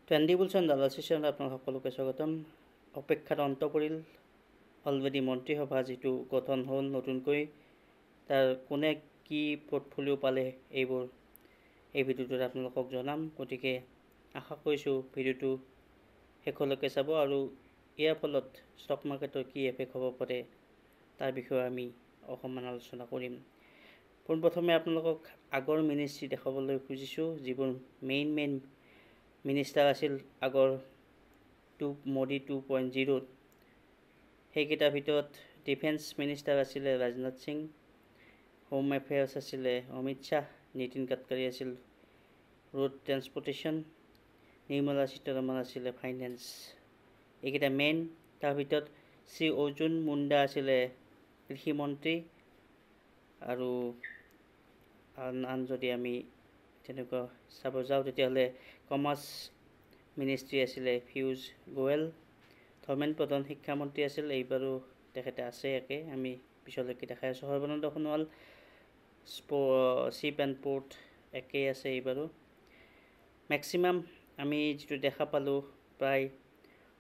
Trendy বুলছ and ডালাৰ ছেশ্যনত আপোনাক সকলোকে স্বাগতম। অপেক্ষাত অন্ত পৰিল। অলৰেডি মন্ত্ৰীসভা যিটো গঠন হ'ল নতুনকৈ, তাৰ কোনে কি পৰ্টফলিঅ' পালে এইবোৰ এই ভিডিঅ'টোত আপোনালোকক জনাম। গতিকে আশা কৰিছোঁ ভিডিঅ'টো শেষলৈকে চাব আৰু ইয়াৰ ফলত ষ্টক মাৰ্কেটৰ কি এফেক্ট হ'ব পাৰে তাৰ বিষয়ে আমি অকণমান আলোচনা কৰিম। পোনপ্ৰথমে আপোনালোকক আগৰ মিনিষ্ট্ৰী দেখাবলৈ খুজিছোঁ, যিবোৰ মেইন মিনিষ্টাৰ আছিল আগৰ মোদী 2.0। সেইকেইটাৰ ভিতৰত ডিফেন্স মিনিষ্টাৰ আছিলে ৰাজনাথ সিং, হোম এফেয়াৰ্ছ আছিলে অমিত শ্বাহ, নীতিন গাডকাৰী আছিল ৰোড ট্ৰেন্সপৰ্টেশ্যন, নিৰ্মলা সীতাৰমণ আছিলে ফাইনেন্স। এইকেইটা মেইন। তাৰ ভিতৰত শ্ৰী অৰ্জুন মুণ্ডা আছিলে কৃষিমন্ত্ৰী, আৰু আন যদি আমি তেনেকুৱা চাব যাওঁ তেতিয়াহ'লে কমাৰ্চ মিনিষ্ট্ৰী আছিলে পীয়ুষ গোৱেল, ধৰ্মেন্দ্ৰ প্ৰধান শিক্ষামন্ত্ৰী আছিল, এইবাৰো তেখেতে আছে একে, আমি পিছলৈকে দেখাই আছোঁ। Sarbananda Sonowal ship and port একেই আছে এইবাৰো। মেক্সিমাম আমি যিটো দেখা পালোঁ, প্ৰায়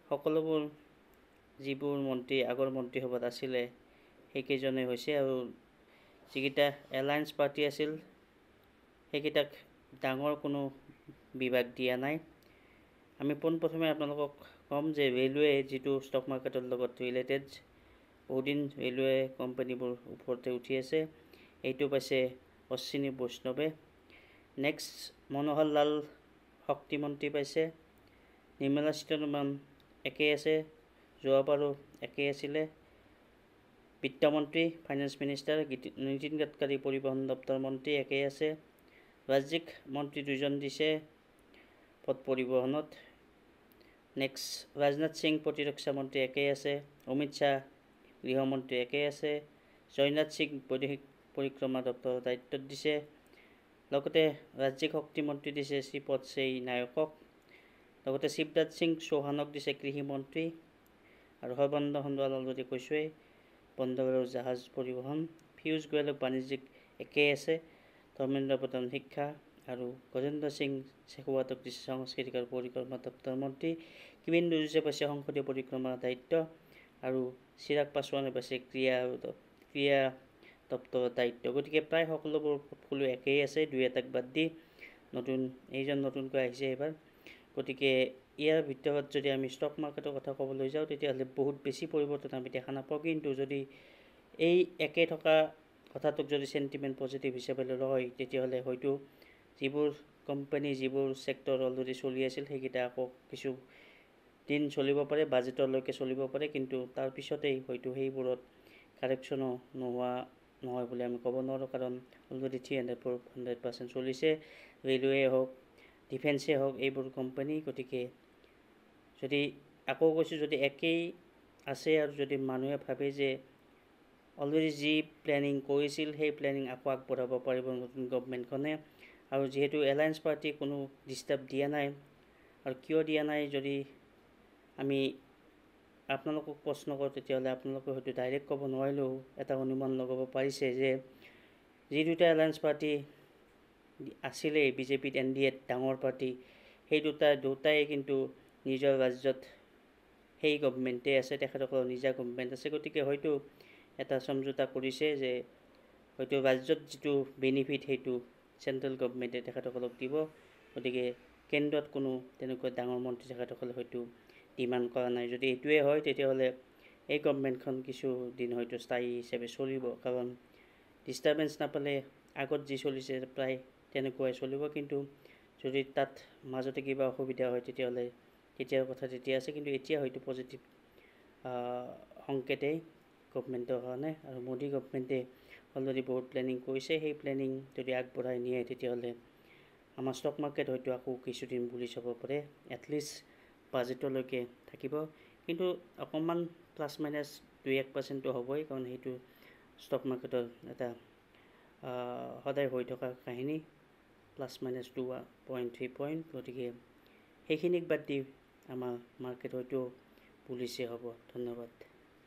সকলোবোৰ যিবোৰ মন্ত্ৰী আগৰ মন্ত্ৰীসভাত আছিলে সেইকেইজনে হৈছে, আৰু যিকেইটা এলায়েন্স পাৰ্টি আছিল সেইকেইটাক ডাঙৰ কোনো বিভাগ দিয়া নাই। আমি পোনপ্ৰথমে আপোনালোকক ক'ম যে ৰেলৱে যিটো ষ্টক মাৰ্কেটৰ লগত ৰিলেটেড, বহুদিন ৰেলৱে কোম্পানীবোৰ ওপৰতে উঠি আছে। এইটো পাইছে অশ্বিনী বৈষ্ণৱে। নেক্সট মনোহৰ লাল শক্তিমন্ত্ৰী পাইছে, নিৰ্মলা সীতাৰমণ একেই আছে, যোৱাবাৰো একেই আছিলে। বিত্তমন্ত্ৰী ফাইনেন্স মিনিষ্টাৰ নীতিন গাডকাৰী পৰিবহণ দপ্তৰ মন্ত্ৰী একেই আছে। ৰাজ্যিক মন্ত্ৰী দুজন দিছে পথ পৰিবহণত। নেক্সট ৰাজনাথ সিং প্ৰতিৰক্ষা মন্ত্ৰী একেই আছে, অমিত শ্বাহ গৃহমন্ত্ৰী একেই আছে, জয়নাথ সিং বৈদেশিক পৰিক্ৰমা দপ্তৰৰ দায়িত্বত দিছে। লগতে ৰাজ্যিক শক্তি মন্ত্ৰী দিছে শ্ৰীপদ নায়কক, লগতে শিৱৰাজ সিং চৌহানক দিছে কৃষিমন্ত্ৰী, আৰু সৰ্বানন্দ সোণোৱাল অলৰেডি কৈছোঁৱেই বন্দৰ আৰু জাহাজ পৰিবহণ। পীয়ুষ গোৱেলক বাণিজ্যিক একেই আছে, ধৰ্মেন্দ্ৰ প্ৰধান শিক্ষা, আৰু গজেন্দ্ৰ সিং শেখাৱতক দিছে সাংস্কৃতিক আৰু পৰিক্ৰমা দপ্তৰ মন্ত্ৰী। কিৰণ ৰিজিজুৱে পাইছে সংসদীয় পৰিক্ৰমাৰ দায়িত্ব, আৰু চিৰাগ পাছোৱানে পাইছে ক্ৰীড়া দপ্তৰৰ দায়িত্ব। গতিকে প্ৰায় সকলোবোৰ পৰ্টফলিঅ' একেই আছে, দুই এটাক বাদ দি। এইজন নতুনকৈ আহিছে এইবাৰ। গতিকে ইয়াৰ ভিতৰত যদি আমি ষ্টক মাৰ্কেটৰ কথা ক'বলৈ যাওঁ তেতিয়াহ'লে বহুত বেছি পৰিৱৰ্তন আমি দেখা নাপাওঁ। কিন্তু যদি এই একে থকা কথাটোক যদি চেণ্টিমেণ্ট পজিটিভ হিচাপে লোৱা হয় তেতিয়াহ'লে হয়তো যিবোৰ কোম্পানী যিবোৰ ছেক্টৰ অলৰেডি চলি আছিল সেইকেইটা আকৌ কিছু দিন চলিব পাৰে, বাজেটলৈকে চলিব পাৰে, কিন্তু তাৰপিছতেই হয়তো সেইবোৰত কাৰেকশ্যনো নহয় বুলি আমি ক'ব নোৱাৰোঁ, কাৰণ অলৰেডি 300% চলিছে, ৰেলৱে হওক ডিফেন্সে হওক এইবোৰ কোম্পানী। গতিকে যদি আকৌ কৈছোঁ, যদি একেই আছে আৰু যদি মানুহে ভাবে যে অলৰেডি যি প্লেনিং কৰিছিল সেই প্লেনিং আকৌ আগবঢ়াব পাৰিব নতুন গভমেণ্টখনে, আৰু যিহেতু এলায়েন্স পাৰ্টি কোনো ডিষ্টাৰ্ব দিয়া নাই, আৰু কিয় দিয়া নাই যদি আমি আপোনালোকক প্ৰশ্ন কৰোঁ তেতিয়াহ'লে আপোনালোকে হয়তো ডাইৰেক্ট ক'ব নোৱাৰিলেও এটা অনুমান লগাব পাৰিছে যে যি দুটা এলায়েন্স পাৰ্টি আছিলে বিজেপিত NDAত ডাঙৰ পাৰ্টি, সেই দুটাই কিন্তু নিজৰ ৰাজ্যত সেই গভমেণ্টেই আছে, তেখেতসকলৰ নিজা গভমেণ্ট আছে। গতিকে হয়তো এটা সমঝোতা কৰিছে যে হয়তো ৰাজ্যত যিটো বেনিফিট সেইটো চেণ্ট্ৰেল গভমেণ্টে তেখেতসকলক দিব। গতিকে কেন্দ্ৰত কোনো তেনেকুৱা ডাঙৰ মন্ত্ৰী তেখেতসকলে হয়তো ডিমাণ্ড কৰা নাই। যদি এইটোৱে হয় তেতিয়াহ'লে এই গভমেণ্টখন কিছুদিন হয়তো স্থায়ী হিচাপে চলিব, কাৰণ ডিষ্টাৰ্বেঞ্চ নাপালে আগত যি চলিছে প্ৰায় তেনেকুৱাই চলিব। কিন্তু যদি তাত মাজতে কিবা অসুবিধা হয় তেতিয়াহ'লে তেতিয়াৰ কথা তেতিয়া আছে, কিন্তু এতিয়া হয়তো পজিটিভ সংকেতেই গভমেণ্টৰ কাৰণে, আৰু মোদী গভমেণ্টে অলৰেডি বহুত প্লেনিং কৰিছে। সেই প্লেনিং যদি আগবঢ়াই নিয়ে তেতিয়াহ'লে আমাৰ ষ্টক মাৰ্কেট হয়তো আকৌ কিছুদিন বুলি চাব পাৰে, এটলিষ্ট বাজেটলৈকে থাকিব। কিন্তু অকণমান প্লাছ মাইনাছ 2-1% হ'বই, কাৰণ সেইটো ষ্টক মাৰ্কেটৰ এটা সদায় হৈ থকা কাহিনী, +-2.3 পইণ্ট। গতিকে সেইখিনিক বাদ দি আমাৰ মাৰ্কেট হয়তো পুলিচে হ'ব। ধন্যবাদ।